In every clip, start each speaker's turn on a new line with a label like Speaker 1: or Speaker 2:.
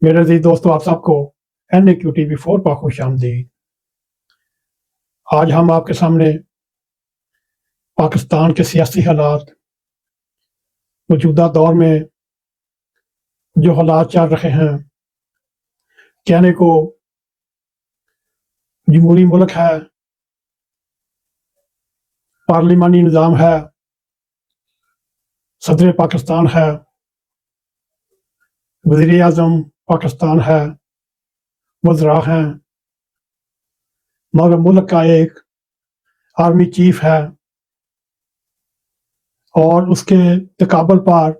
Speaker 1: मेरे अजीज दोस्तों, आप सबको NAQTV4 पर खुश आमदीद। आज हम आपके सामने पाकिस्तान के सियासी हालात, मौजूदा दौर में जो हालात चल रहे हैं, कहने को जमहूरी मुल्क है, पार्लिमानी निज़ाम है, सदर पाकिस्तान है, वज़ीर आज़म पाकिस्तान है, वज़रा हैं, मगर मुल्क का एक आर्मी चीफ है और उसके तकाबल पर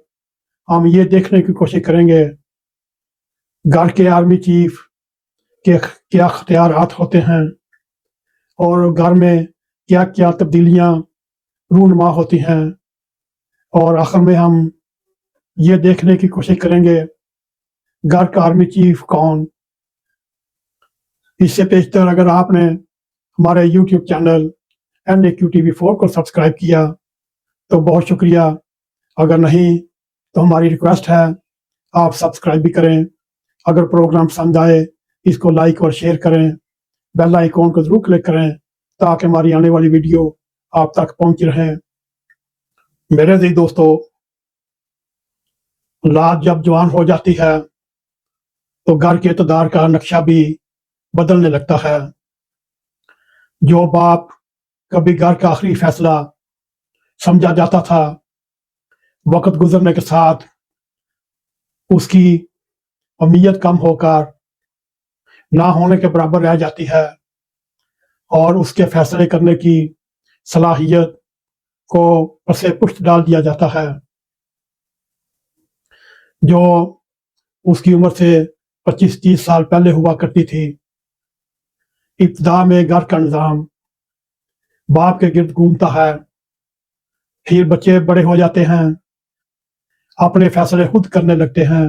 Speaker 1: हम ये देखने की कोशिश करेंगे घर के आर्मी चीफ के क्या अख्तियारात होते हैं और घर में क्या क्या तब्दीलियाँ रूनुमा होती हैं, और आखिर में हम ये देखने की कोशिश करेंगे घर का आर्मी चीफ कौन। इससे पेशतर अगर आपने हमारे यूट्यूब चैनल NAQTV4 को सब्सक्राइब किया तो बहुत शुक्रिया, अगर नहीं तो हमारी रिक्वेस्ट है आप सब्सक्राइब भी करें। अगर प्रोग्राम पसंद आए इसको लाइक और शेयर करें, बेल आइकॉन को ज़रूर क्लिक करें ताकि हमारी आने वाली वीडियो आप तक पहुंच रहे। मेरे अजीज दोस्तों, औलाद जब जवान हो जाती है तो घर के इक़्तिदार का नक्शा भी बदलने लगता है। जो बाप कभी घर का आखिरी फैसला समझा जाता था, वक्त गुजरने के साथ उसकी अहमियत कम होकर ना होने के बराबर रह जाती है और उसके फैसले करने की सलाहियत को पसे पुष्ट डाल दिया जाता है। जो उसकी उम्र से 25-30 साल पहले हुआ करती थी, इब्तिदा में घर का निज़ाम बाप के गिर्द घूमता है, फिर बच्चे बड़े हो जाते हैं, अपने फैसले खुद करने लगते हैं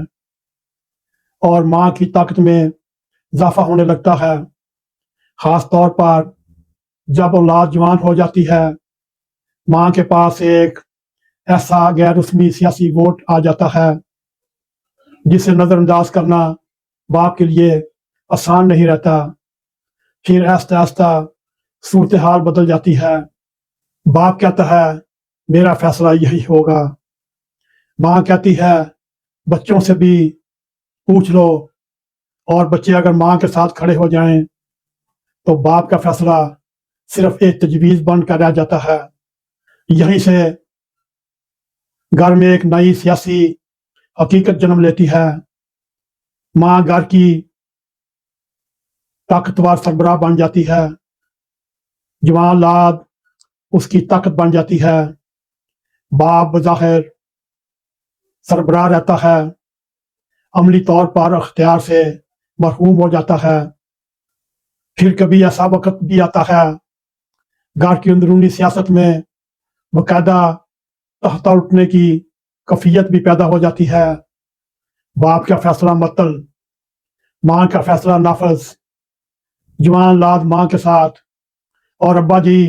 Speaker 1: और माँ की ताकत में इजाफा होने लगता है। ख़ास तौर पर जब औलाद जवान हो जाती है, माँ के पास एक ऐसा गैर रस्मी सियासी वोट आ जाता है जिसे नज़रअंदाज करना बाप के लिए आसान नहीं रहता। फिर आहिस्ता आहिस्ता सूरत हाल बदल जाती है। बाप कहता है मेरा फैसला यही होगा, माँ कहती है बच्चों से भी पूछ लो, और बच्चे अगर माँ के साथ खड़े हो जाएं तो बाप का फैसला सिर्फ एक तजवीज़ बनकर रह जाता है। यहीं से घर में एक नई सियासी हकीकत जन्म लेती है। माँ घर की ताकतवर सरबराह बन जाती है, जवान औलाद उसकी ताकत बन जाती है। बाप बज़ाहिर सरबराह रहता है, अमली तौर पर अख्तियार से महरूम हो जाता है। फिर कभी ऐसा वक्त भी आता है घर की अंदरूनी सियासत में बाकायदा तख्ता उठने की कफियत भी पैदा हो जाती है। बाप का फैसला मतल, माँ का फैसला नाफज। जवान औलाद माँ के साथ और अब्बा जी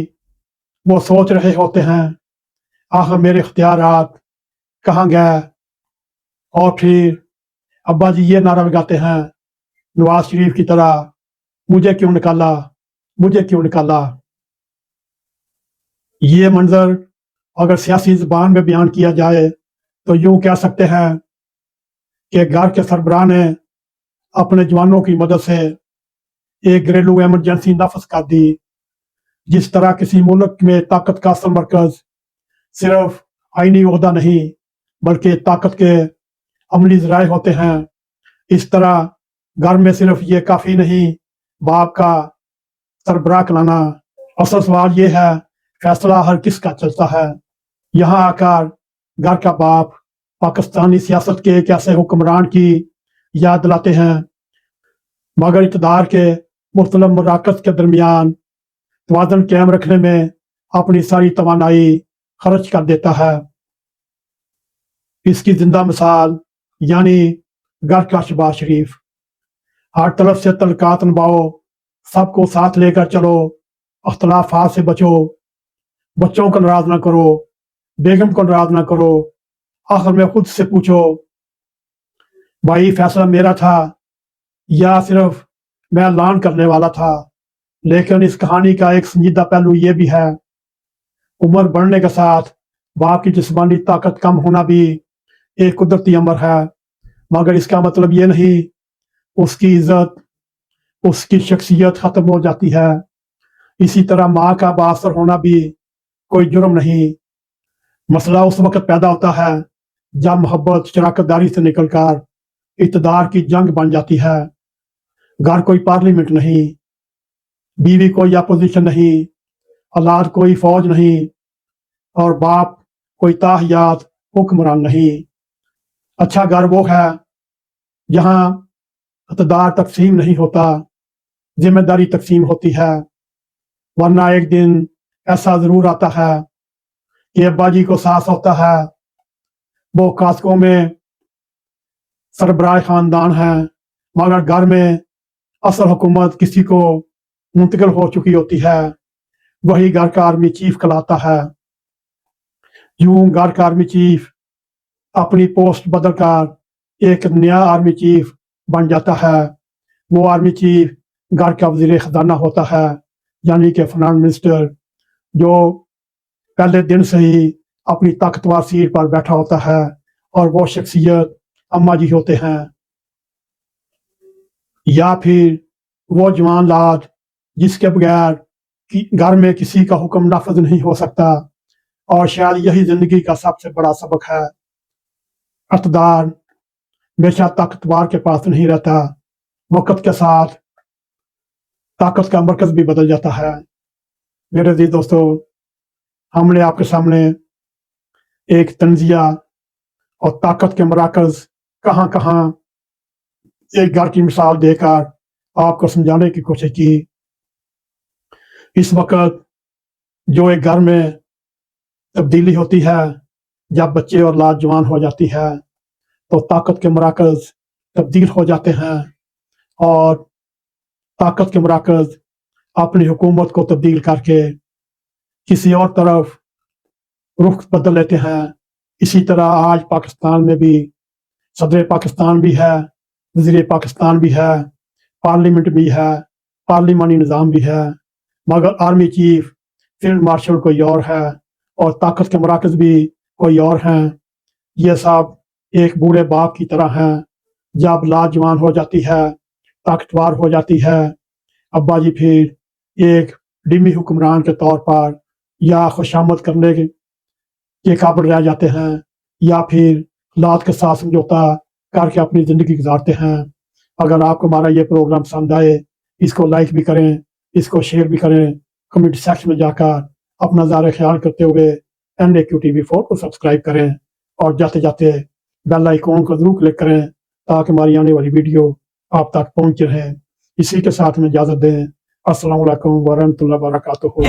Speaker 1: वो सोच रहे होते हैं आखिर मेरे इख्तियारात कहाँ गए, और फिर अब्बा जी ये नारा लगाते हैं नवाज शरीफ की तरह, मुझे क्यों निकाला, मुझे क्यों निकाला। ये मंजर अगर सियासी ज़बान में बयान किया जाए तो यूं कह सकते हैं कि घर के सरबराह ने अपने जवानों की मदद से एक घरेलू एमरजेंसी नाफज कर दी। जिस तरह किसी मुल्क में ताकत का असल मरकज सिर्फ आईनी ओहदा नहीं बल्कि ताकत के अमली ज़राए होते हैं, इस तरह घर में सिर्फ ये काफ़ी नहीं बाप का सरबराह कराना। असल सवाल ये है फैसला हर किस का चलता है। यहाँ आकर घर का बाप पाकिस्तानी सियासत के एक ऐसे हुक्मरान की याद दिलाते हैं मगर इक़्तिदार के मुख्तलिफ मराकज़ के दरमियान तवाज़ुन कायम रखने में अपनी सारी तवानाई खर्च कर देता है। इसकी जिंदा मिसाल यानी घर का शहबाज शरीफ। हर तरफ से तलकात निभाओ, सबको साथ लेकर चलो, अख्तलाफात से बचो, बच्चों को नाराज ना करो, बेगम को नाराज ना करो, आखिर में खुद से पूछो भाई फैसला मेरा था या सिर्फ मैं ऐलान करने वाला था। लेकिन इस कहानी का एक संजीदा पहलू ये भी है, उम्र बढ़ने के साथ बाप की जिस्मानी ताकत कम होना भी एक कुदरती अमर है, मगर इसका मतलब ये नहीं उसकी इज्जत, उसकी शख्सियत खत्म हो जाती है। इसी तरह माँ का बाअसर होना भी कोई जुर्म नहीं। मसला उस वक्त पैदा होता है जब मोहब्बत शराकतदारी से निकलकर इक़्तिदार की जंग बन जाती है। घर कोई पार्लियामेंट नहीं, बीवी कोई अपोजिशन नहीं, औलाद कोई फौज नहीं, और बाप कोई ताहयात हुक्मरान नहीं। अच्छा घर वो है जहाँ इक़्तिदार तकसीम नहीं होता, जिम्मेदारी तकसीम होती है। वरना एक दिन ऐसा जरूर आता है कि अब्बा जी को साहस होता है वो कास्को में सरबराह खानदान है, मगर घर में असल हुकूमत किसी को मुंतकिल हो चुकी होती है। वही घर का आर्मी चीफ कहलाता है। यूं घर का आर्मी चीफ अपनी पोस्ट बदलकर एक नया आर्मी चीफ बन जाता है। वो आर्मी चीफ घर का वजीर खजाना होता है, यानी कि फाइनेंस मिनिस्टर, जो पहले दिन से ही अपनी ताकतवर सीट पर बैठा होता है, और वो शख्सियत अम्मा जी होते हैं। या फिर वो जवान लाद जिसके बगैर घर में किसी का हुक्म नाफज नहीं हो सकता। और शायद यही जिंदगी का सबसे बड़ा सबक है, इक़्तिदार हमेशा ताकतवर के पास नहीं रहता, वक्त के साथ ताकत का मरकज भी बदल जाता है। मेरे अजीज दोस्तों, हमने आपके सामने एक तंजिया और ताकत के मराकज कहाँ कहाँ एक घर की मिसाल देकर आपको समझाने की कोशिश की। इस वक्त जो एक घर में तब्दीली होती है जब बच्चे और औलाद जवान हो जाती है, तो ताकत के मराकज तब्दील हो जाते हैं, और ताकत के मराकज अपनी हुकूमत को तब्दील करके किसी और तरफ रुख बदल लेते हैं। इसी तरह आज पाकिस्तान में भी सदर पाकिस्तान भी है, वज़ीर पाकिस्तान भी है, पार्लियामेंट भी है, पार्लिमानी निज़ाम भी है, मगर आर्मी चीफ फील्ड मार्शल कोई और है, और ताकत के मराकज भी कोई और हैं। ये सब एक बूढ़े बाप की तरह हैं। जब औलाद जवान हो जाती है, ताकतवर हो जाती है, अब्बा जी फिर एक डिमी हुक्मरान के तौर पर या खुशामद करने के काबिल रह जाते हैं, या फिर औलाद के साथ समझौता करके अपनी ज़िंदगी गुजारते हैं। अगर आपको हमारा ये प्रोग्राम पसंद आए, इसको लाइक भी करें, इसको शेयर भी करें, कमेंट सेक्शन में जाकर अपना ज़ाहिर ख्याल करते हुए NAQ TV4 को सब्सक्राइब करें, और जाते जाते बेल आइकॉन को जरूर क्लिक करें ताकि हमारी आने वाली वीडियो आप तक पहुँच रहे। इसी के साथ में इजाज़त दें। अस्सलाम वालेकुम व रहमतुल्लाहि व बरकातुहू।